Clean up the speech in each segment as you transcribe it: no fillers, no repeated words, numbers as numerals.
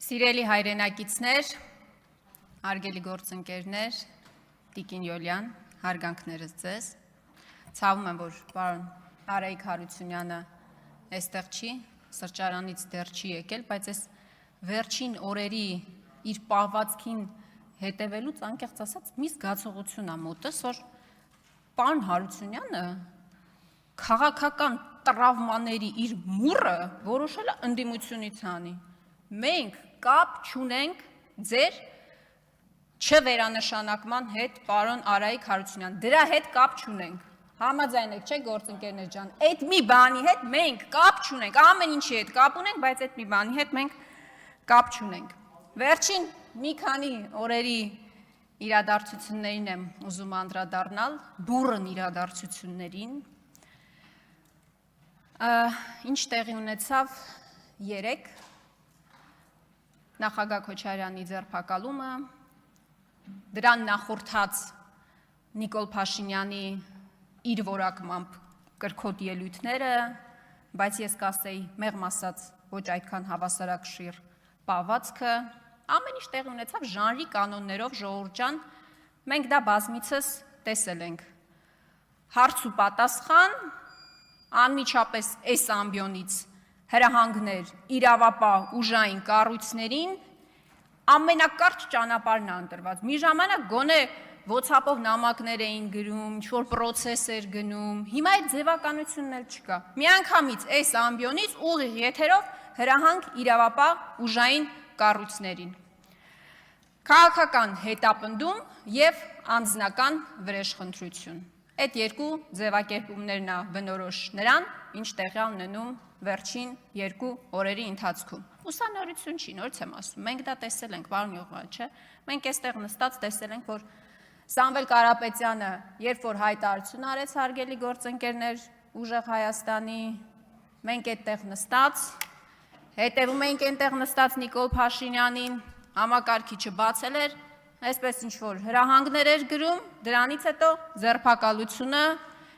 Սիրելի հայրենակիցներ, հարգելի գործընկերներ, Տիկին Յոլյան, հարգանքներս ձեզ։ Ցավում եմ, որ պարոն Արայիկ Հարությունյանը այստեղ չի, սրճարանից դեռ չի եկել, բայց այս վերջին օրերի իր պահվածքին հետևելուց անկեղծ ասած մի զգացողություն ա մոտս, որ պարոն Հարությունյանը քաղաքական տրավմաների իր մուրը որոշել է ընդդիմությունից անի։ Մենք կապ չունենք ձեր չվերանշանակման հետ, պարոն Արայիկ Հարությունյան, դրա հետ կապ չունենք։ Համաձայն եք, չէ՞ գործընկերներ ջան, այդ մի բանի հետ մենք կապ չունենք, ամեն ինչի հետ կապ ունենք, բայց այդ մի բանի հետ մենք կապ չունենք։ Վերջին մի քանի օրերի իրադարձություններին եմ ուզում անդրադառնալ, բուռն իրադարձություններին։ Ինչ տեղի ունեցավ երեկ նախագահ Քոչարյանի ձերբակալումը, դրան նախորդած Նիկոլ Փաշինյանի իր որակմամբ կրքոտ ելույթները, բայց ես կասեի մեղմ ասած ոչ այդքան հավասարակշիռ պահվածքը, ամեն ինչ տեղի ունեցավ ժանրի կանոններով, ժողովուրդ ջան, մենք դա բազմիցս տեսել ենք։ Հարց ու պատասխան, անմիջապես այս ամբիոնից հրահանգներ իրավապահ ուժային կառույցներին ամենակարճ ճանապարհն է ընտրված։ Մի ժամանակ գոնե WhatsApp-ով նամակներ էին գրում, ինչ-որ պրոցես էր գնում, հիմա այդ ձևականությունն էլ չկա։ Միանգամից այս ամբիոնից ուղիղ եթերով հրահանգ իրավապահ ուժային կառույցներին։ Քաղաքական հետապնդում եւ անձնական վրեժխնդրություն։ Այդ երկու ձևակերպումներն է բնորոշ նրան, ինչ տեղի ունենում վերջին երկու օրերի ընթացքում։ Ուսանորություն չի, նորից եմ ասում, մենք դա տեսել ենք, պարոն Յուղան, չէ՞։ Մենք այստեղ նստած տեսել ենք, որ Սամվել Կարապետյանը, երբ որ հայտարարություն արեց հարգելի գործընկերներ ուժեղ Հայաստանի, մենք այդտեղ նստած, հետևում էինք այնտեղ նստած Նիկոլ Փաշինյանին, համակարգիչը բացել էր, այսպես ինչ-որ հրահանգներ էր գրում, դրանից հետո ձերբակալությունը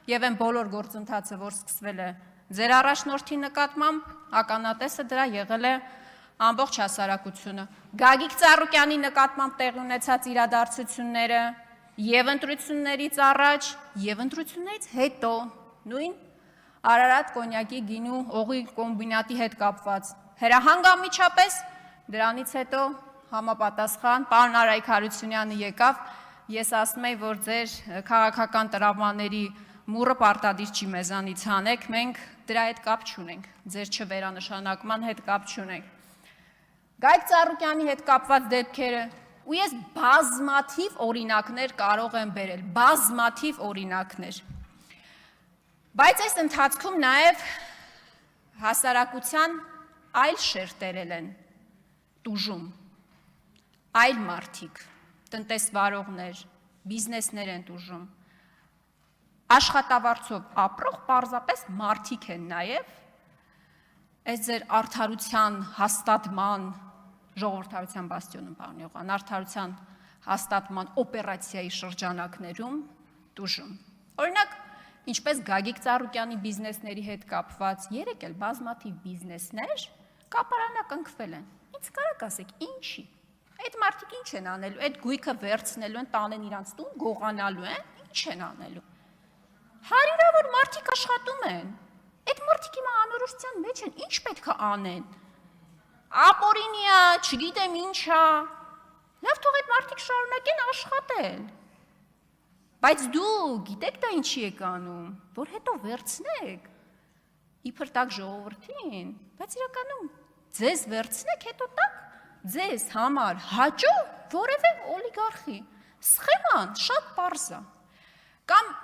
եւ այն բոլոր գործընթացը, որ սկսվել է ձեր առաջնորդի նկատմամբ, ականատեսը դրա եղել է ամբողջ հասարակությունը։ Գագիկ Ծառուկյանի նկատմամբ տեղի ունեցած իրադարձությունները եւ ընտրություններից առաջ, եւ ընտրություններից հետո, նույն Արարատ կոնյակի գինու օղի կոմբինատի հետ կապված հրահանգ անմիջապես, դրանից հետո համապատասխան պարոն Արայիկ Հարությունյանը եկավ, ես ասում եի, որ ձեր քաղաքական տրավմաների մուրը պարտադիր չի մեզանից հանեք, մենք դրա հետ կապ չունենք, ձեր չվերանշանակման հետ կապ չունենք։ Գայք Ծառուկյանի հետ կապված դեպքերը, ու ես բազմաթիվ օրինակներ կարող եմ բերել, բազմաթիվ օրինակներ։ Բայց այս ընթացքում նաև հասարակության այլ շերտերել են տուժում, այլ մարդիկ, տնտեսվարողներ, բիզնեսներ են տուժում, աշխատավարձով ապրող պարզապես մարդիկ են նաև, այս ձեր արդարության հաստատման, ժողովրդարության բաստիոնում, պարոն Յուղան, արդարության հաստատման օպերացիայի շրջանակներում տուժում։ Օրինակ, ինչպես Գագիկ Ծառուկյանի բիզնեսների հետ կապված, երեք էլ բազմաթիվ բիզնեսներ կապարանակնքվել են։ Ինչ կարաք ասեք, ինչի։ Այդ մարդիկ ինչ են անելու, այդ գույքը վերցնելու են, տանեն իրանց տուն, գողանալու են, ինչ են անելու։ Հարյուրավոր մարդիկ աշխատում են, այդ մարդիկ հիմա անորոշության մեջ են, ինչ պետք է անեն։ Ապօրինի է, չգիտեմ ինչ է, լավ թող այդ մարդիկ շարունակեն աշխատել։ Բայց դու գիտեք դա ինչի եք անում, որ հետո վերցնեք, իբր տակ ժողովրդին, բայց իրականում ձեզ վերցնեք, հետո տակ ձեզ համար հաճո որևէ օլիգարխի։ Սխեման շատ պարզ է։ Կամ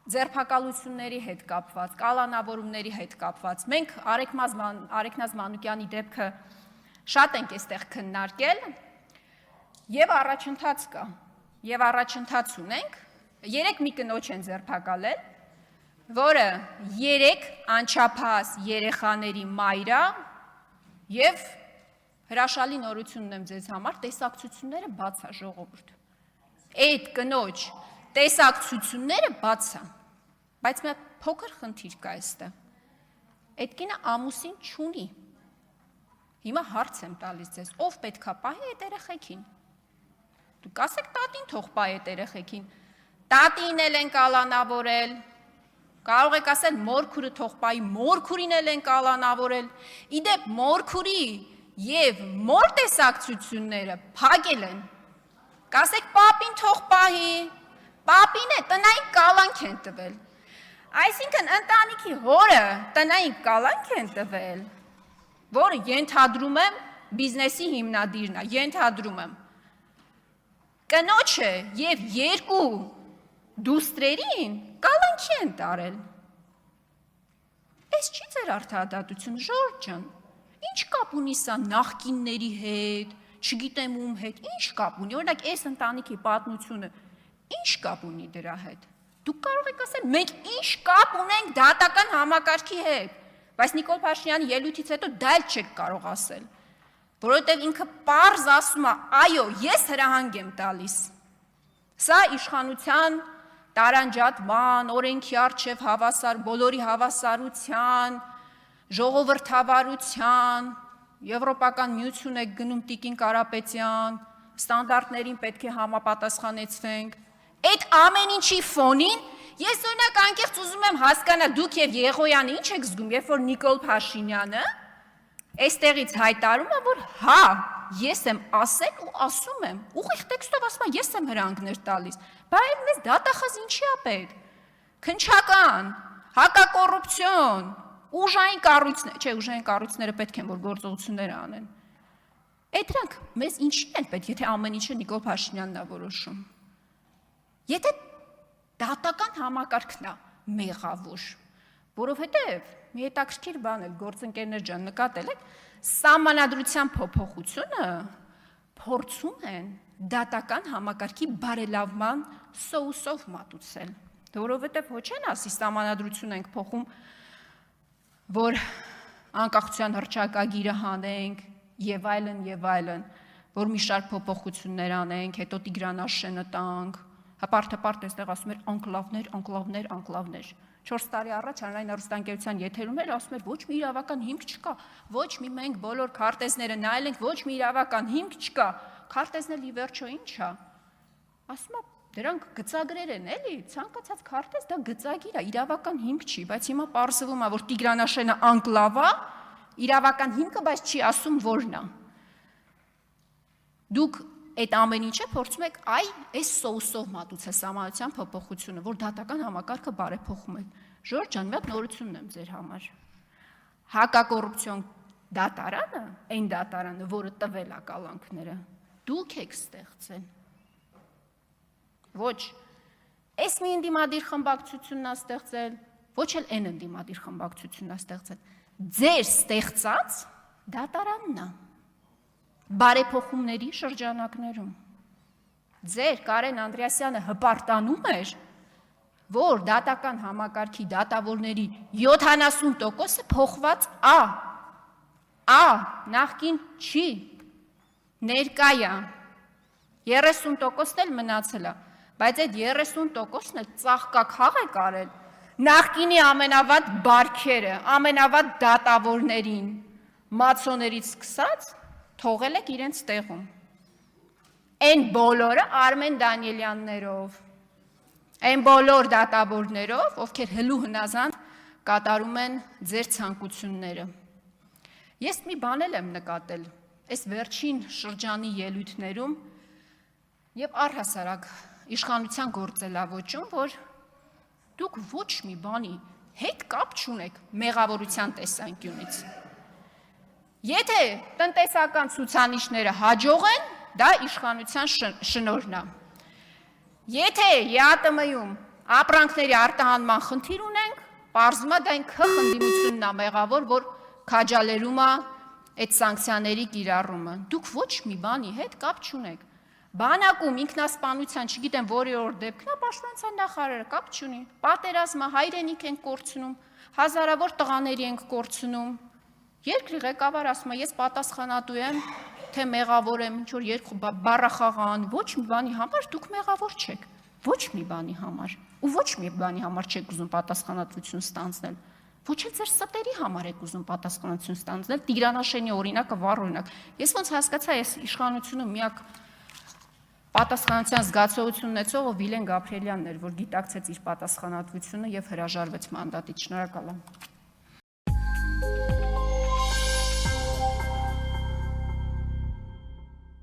ձերբակալությունների հետ կապված, կալանավորումների հետ կապված։ Մենք Արեգնազ Մանուկյանի դեպքը շատ ենք այստեղ քննարկել եւ առաջընթաց կա։ Եվ առաջընթաց ունենք, 3 մի կնոջ են ձերբակալել, որը 3 անչափահաս երեխաների մայր է եւ հրաշալի նորություն ունեմ ձեզ համար, տեսակցությունները բաց է ժողովուրդ։ Այդ կնոջ տեսակցությունները բաց է, բայց մի հատ փոքր խնդիր կա այստեղ։ Այդ կինը ամուսին չունի։ Հիմա հարց եմ տալիս ձեզ, ով պետքա պահի այդ երեխեքին։ Դուք ասեք տատին թող պահի այդ երեխեքին։ Տատին էլ են կալանավորել։ Կարող եք ասել մորքուրը թող պահի, մորքուրին էլ են կալանավորել։ Իդեպ մորքուրի եւ մոր տեսակցությունները փակել են։ Կասեք պապին թող պահի, պապին է տնային կալանք են տվել։ Այսինքն ընտանիքի հորը տնային կալանք են տվել, որը ենթադրում եմ բիզնեսի հիմնադիրն է, ենթադրում եմ։ Կնոջը եւ երկու դուստրերին կալանքի են տարել։ Այս չի ձեր արդարադատությունը, Ժորժ ջան։ Ինչ կապ ունի սա նախկինների հետ, չգիտեմ ում հետ, ինչ կապ ունի։ Օրինակ, այս ընտանիքի պատմությունը ինչ կապ ունի դրա հետ։ Դուք կարող եք ասել, մենք ինչ կապ ունենք դատական համակարգի հետ, բայց Նիկոլ Փաշինյանի ելույթից հետո դա էլ չեք կարող ասել, որովհետև ինքը պարզ ասում է, այո, ես հրահանգ եմ տալիս։ Սա իշխանության տարանջատման, օրենքի առջև հավասար, բոլորի հավասարության, ժողովրդավարության, Եվրոպական միություն եք գնում Տիկին Կարապետյան, ստանդարտներին պետք է համապատասխանեցվենք։ Այդ ամեն ինչի ֆոնին ես օրինակ անկեղծ ուզում եմ հասկանալ դուք եւ Եղոյանը ինչ եք զգում, երբ որ Նիկոլ Փաշինյանը այստեղից հայտարարում է, որ հա, ես եմ ասել ու ասում եմ, ուղիղ տեքստով ասում եմ, ես եմ հրանգներ տալիս, բայց մեզ դատախազ ինչի է պետք։ Քնչական, հակակոռուպցիոն, ուժային կառույցներ, չէ, ուժային կառույցները պետք են որ գործողություններ անեն։ Այդ դրանք մեզ ինչի են պետք, եթե ամեն ինչը Նիկոլ Փաշինյանն է որոշում։ Եթե դատական համակարգն է մեղավոր, որովհետև մի հետաքրքիր բան էլ գործընկերներ ջան նկատել եք, սահմանադրության փոփոխությունը փորձում են դատական համակարգի բարելավման սոուսով մատուցել, որովհետև ոչ են ասի սահմանադրություն ենք փոխում, որ անկախության հռչակագիրը հանենք եւ այլն, որ մի շարք փոփոխություններ անենք, հետո Տիգրան տանք, հապարտ այստեղ ասում էր անկլավներ։ 4 տարի առաջ հանրային հեռուստաընկերության եթերում էր ասում էր ոչ մի իրավական հիմք չկա, ոչ մի մենք բոլոր քարտեզները նայել ենք, ոչ մի իրավական հիմք չկա, քարտեզն ի վերջո ինչ է։ Ասում է դրանք գծագրեր են, էլի, ցանկացած քարտեզ դա գծագիր է, իրավական հիմք չի, բայց հիմա պարզվում է, որ Տիգրանաշենը անկլավ է, իրավական հիմքը, բայց չի ասում որն է։ Դուք այդ ամեն ինչը փորձում եք այս սոուսով մատուցել սահմանադրության փոփոխությունը, որ դատական համակարգը բարեփոխում եք։ Ժորժ ջան, մի հատ նորությունն եմ ձեր համար։ Հակակոռուպցիոն դատարանը, այն դատարանը, որը տվել է կալանքները, դուք եք ստեղծել։ Ոչ այս մի ընդդիմադիր խմբակցությունն է ստեղծել, ոչ էլ այն ընդդիմադիր խմբակցությունն է ստեղծել։ Ձեր ստեղծած դատարանն է։ Բարեփոխումների շրջանակներում ձեր Կարեն Անդրեասյանը հպարտանում էր, որ դատական համակարգի դատավորների 70%-ը փոխված է, նախկին չի, ներկա է, 30%-ն էլ մնացել է, բայց այդ 30%-ն էլ ծաղկաքաղ է կարել նախկինի ամենավատ բարքերը, ամենավատ դատավորներին, մացոներից սկսած թողել եք իրենց տեղում։ Այն բոլորը Արմեն Դանիելյաններով, այն բոլոր դատավորներով, ովքեր հլու հնազանդ կատարում են ձեր ցանկությունները։ Ես մի բան եմ նկատել, այս վերջին շրջանի ելույթներում եւ առհասարակ իշխանության գործելավոճում, որ դուք ոչ մի բանի հետ կապ չունեք մեղավորության տեսանկյունից։ Եթե տնտեսական ցուցանիշները հաջող են, դա իշխանության շնորհն է։ Եթե ԵԱՏՄ-ում ապրանքների արտահանման խնդիր ունենք, պարզվում է դա այն քխնդիմությունն է մեղավոր, որ քաջալերում է այդ սանկցիաների կիրառումը։ Դուք ոչ մի բանի հետ կապ չունեք։ Բանակում ինքնասպանության, չգիտեմ որի օր դեպքն է, պաշտպանության նախարարը կապ չունի։ Պատերազմը հայրենիք ենք կորցնում, հազարավոր տղաների ենք կորցնում։ Երկրի ղեկավար ասում է, ես պատասխանատու եմ, թե մեղավոր եմ, ինչ որ երկու բառախաղան, ոչ մի բանի համար դուք մեղավոր չեք, ոչ մի բանի համար, ու ոչ մի բանի համար չեք ուզում պատասխանատվություն ստանձնել։ Ոչ էլ ձեր ստերի համար եք ուզում պատասխանատվություն ստանձնել, Տիգրանաշենի օրինակը վառ օրինակ։ Ես ոնց հասկացա, ես իշխանությունում միակ պատասխանատվության զգացողություն ունեցողը Վիլեն Գաբրիելյանն էր, որ գիտակցեց իր պատասխանատվությունը եւ հրաժարվեց մանդատից։ Շնորհակալ եմ։